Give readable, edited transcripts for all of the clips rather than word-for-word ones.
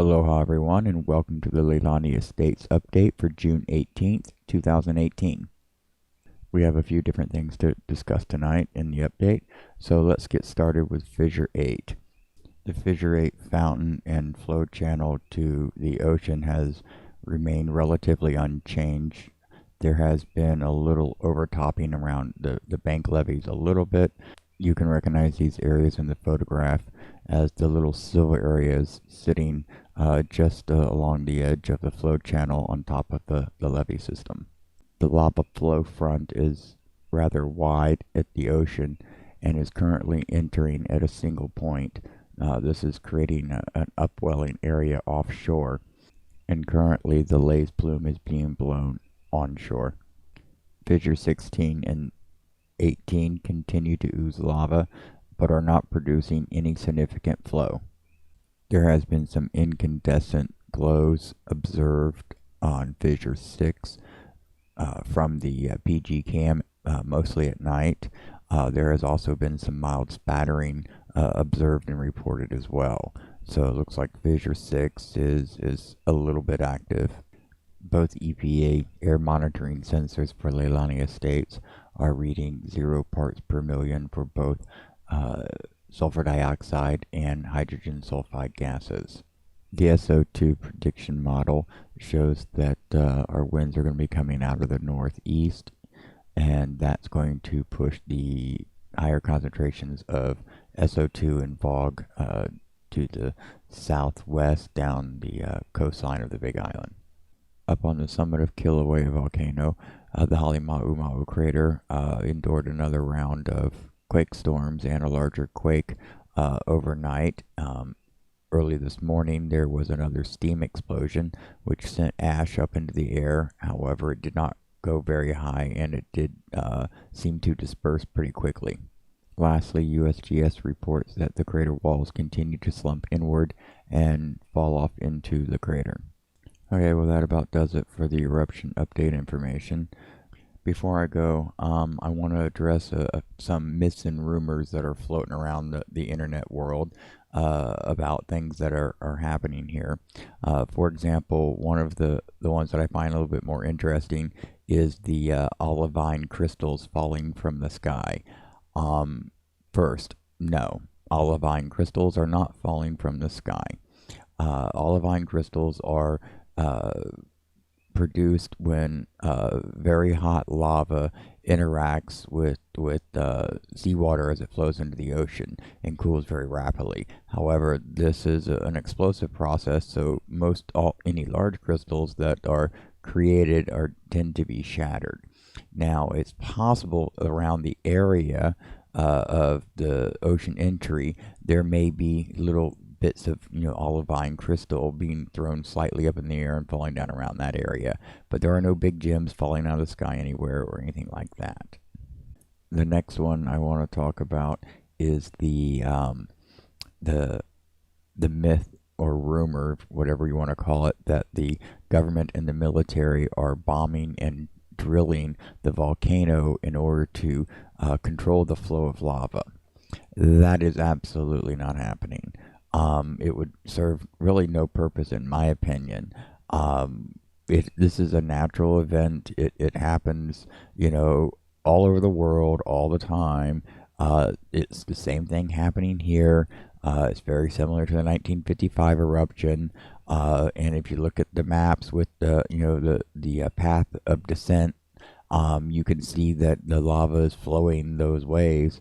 Aloha everyone, and welcome to the Leilani Estates update for June 18th, 2018. We have a few different things to discuss tonight in the update, so let's get started with Fissure 8. The Fissure 8 fountain and flow channel to the ocean has remained relatively unchanged. There has been a little overtopping around the bank levees a little bit. You can recognize these areas in the photograph as the little silver areas sitting just along the edge of the flow channel on top of the levee system. The lava flow front is rather wide at the ocean and is currently entering at a single point. This is creating an upwelling area offshore, and currently the lace plume is being blown onshore. Fissure 16 and 18 continue to ooze lava, but are not producing any significant flow. There has been some incandescent glows observed on Fissure 6 from the PG cam, mostly at night. There has also been some mild spattering observed and reported as well. So it looks like Fissure 6 is a little bit active. Both EPA air monitoring sensors for Leilani Estates are reading 0 parts per million for both sulfur dioxide and hydrogen sulfide gases. The SO2 prediction model shows that our winds are going to be coming out of the northeast, and that's going to push the higher concentrations of SO2 and fog to the southwest down the coastline of the Big Island. Up on the summit of Kilauea Volcano, the Halemaumau crater endured another round of quake storms and a larger quake overnight. Early this morning, there was another steam explosion, which sent ash up into the air. However, it did not go very high, and it did seem to disperse pretty quickly. Lastly, USGS reports that the crater walls continue to slump inward and fall off into the crater. Okay, well that about does it for the eruption update information. Before I go, I want to address some myths and rumors that are floating around the internet world about things that are happening here. For example, one of the ones that I find a little bit more interesting is the olivine crystals falling from the sky. First, no, olivine crystals are not falling from the sky. Olivine crystals are produced when very hot lava interacts with seawater as it flows into the ocean and cools very rapidly. However, this is an explosive process, so any large crystals that are created tend to be shattered. Now, it's possible around the area of the ocean entry there may be little bits of olivine crystal being thrown slightly up in the air and falling down around that area, but there are no big gems falling out of the sky anywhere or anything like that. The next one I want to talk about is the myth or rumor, whatever you want to call it, that the government and the military are bombing and drilling the volcano in order to control the flow of lava. That is absolutely not happening. It would serve really no purpose, in my opinion. This is a natural event. It happens, all over the world, all the time. It's the same thing happening here. It's very similar to the 1955 eruption. And if you look at the maps with the path of descent, you can see that the lava is flowing those ways.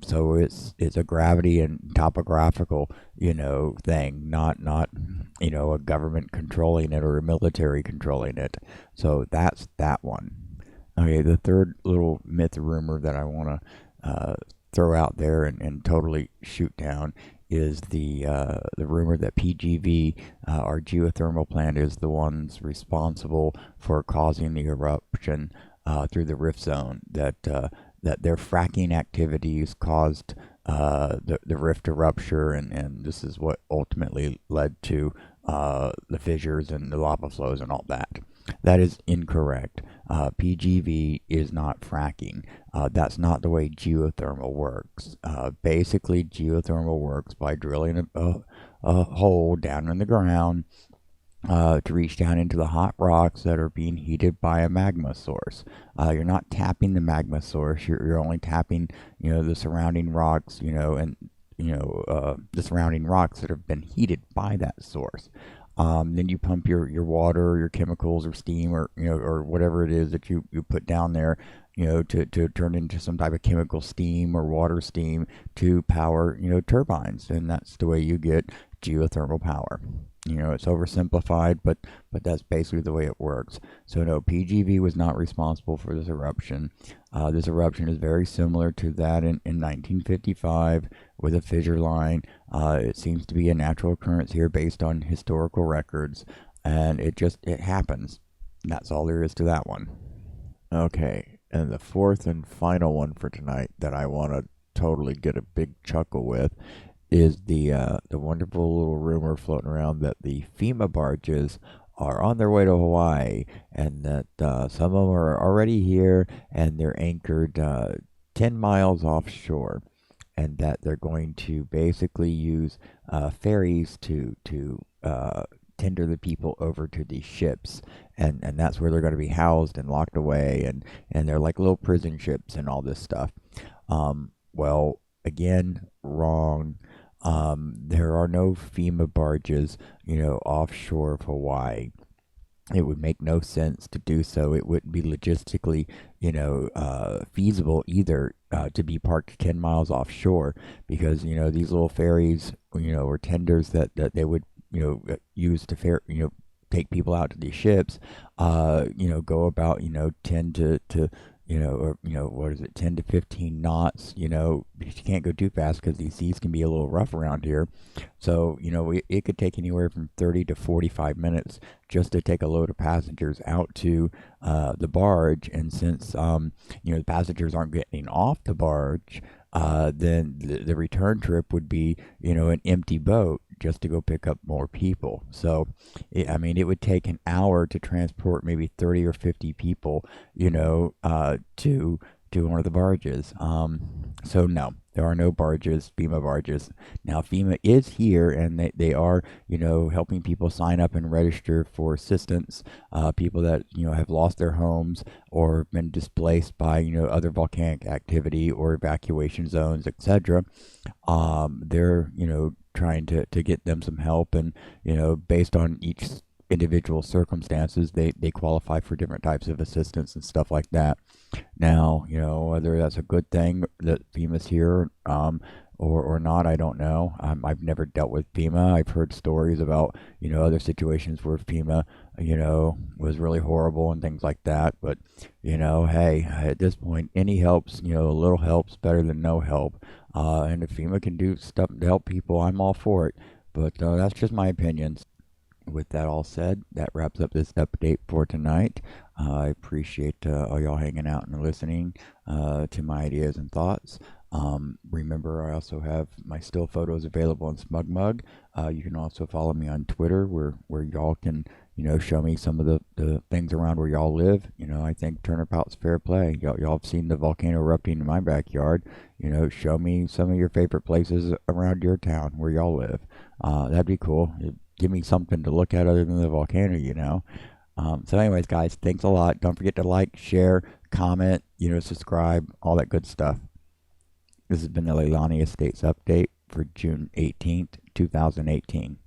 So it's a gravity and topographical, thing, not a government controlling it or a military controlling it. So that's that one. Okay, the third little myth rumor that I want to throw out there and totally shoot down is the rumor that PGV, our geothermal plant, is the ones responsible for causing the eruption through the rift zone. That their fracking activities caused the rift to rupture, and this is what ultimately led to the fissures and the lava flows and all that. That is incorrect. PGV is not fracking. That's not the way geothermal works. Basically, geothermal works by drilling a hole down in the ground to reach down into the hot rocks that are being heated by a magma source. You're not tapping the magma source. You're only tapping, the surrounding rocks, and the surrounding rocks that have been heated by that source. Then you pump your water, or your chemicals, or steam, or or whatever it is that you put down there, to turn into some type of chemical steam or water steam to power turbines, and that's the way you get geothermal power. It's oversimplified, but that's basically the way it works. So no, PGV was not responsible for this eruption. This eruption is very similar to that in 1955 with a fissure line. It seems to be a natural occurrence here based on historical records, and it happens. That's all there is to that one. Okay, and the fourth and final one for tonight that I want to totally get a big chuckle with is the wonderful little rumor floating around that the FEMA barges are on their way to Hawaii, and that some of them are already here, and they're anchored 10 miles offshore, and that they're going to basically use ferries to tender the people over to these ships, and that's where they're going to be housed and locked away, and they're like little prison ships and all this stuff. Well, again, wrong. There are no FEMA barges, offshore of Hawaii. It would make no sense to do so. It wouldn't be logistically, feasible either to be parked 10 miles offshore, because, these little ferries, or tenders that they would, use to take people out to these ships, go about, 10 to what is it, 10 to 15 knots, you can't go too fast because these seas can be a little rough around here. So, it could take anywhere from 30 to 45 minutes just to take a load of passengers out to the barge. And since, the passengers aren't getting off the barge, then the return trip would be, an empty boat just to go pick up more people. So, it would take an hour to transport maybe 30 or 50 people, to one of the barges. So no, there are no barges, FEMA barges. Now, FEMA is here, and they are, helping people sign up and register for assistance. People that, have lost their homes or been displaced by, other volcanic activity or evacuation zones, etc. They're, trying to get them some help, and, based on each individual circumstances, they qualify for different types of assistance and stuff like that. Now, whether that's a good thing that FEMA's here, or not, I don't know. I've never dealt with FEMA. I've heard stories about, other situations where FEMA, was really horrible and things like that. But, hey, at this point, any helps, a little help's better than no help. And if FEMA can do stuff to help people, I'm all for it. But that's just my opinions. With that all said, that wraps up this update for tonight. I appreciate all y'all hanging out and listening to my ideas and thoughts. Remember, I also have my still photos available on SmugMug. You can also follow me on Twitter, where y'all can, show me some of the things around where y'all live. I think Turnabout's fair play. Y'all have seen the volcano erupting in my backyard. Show me some of your favorite places around your town where y'all live. That'd be cool. Give me something to look at other than the volcano, So anyways, guys, thanks a lot. Don't forget to like, share, comment, subscribe, all that good stuff. This has been the Leilani Estates Update for June 18th, 2018.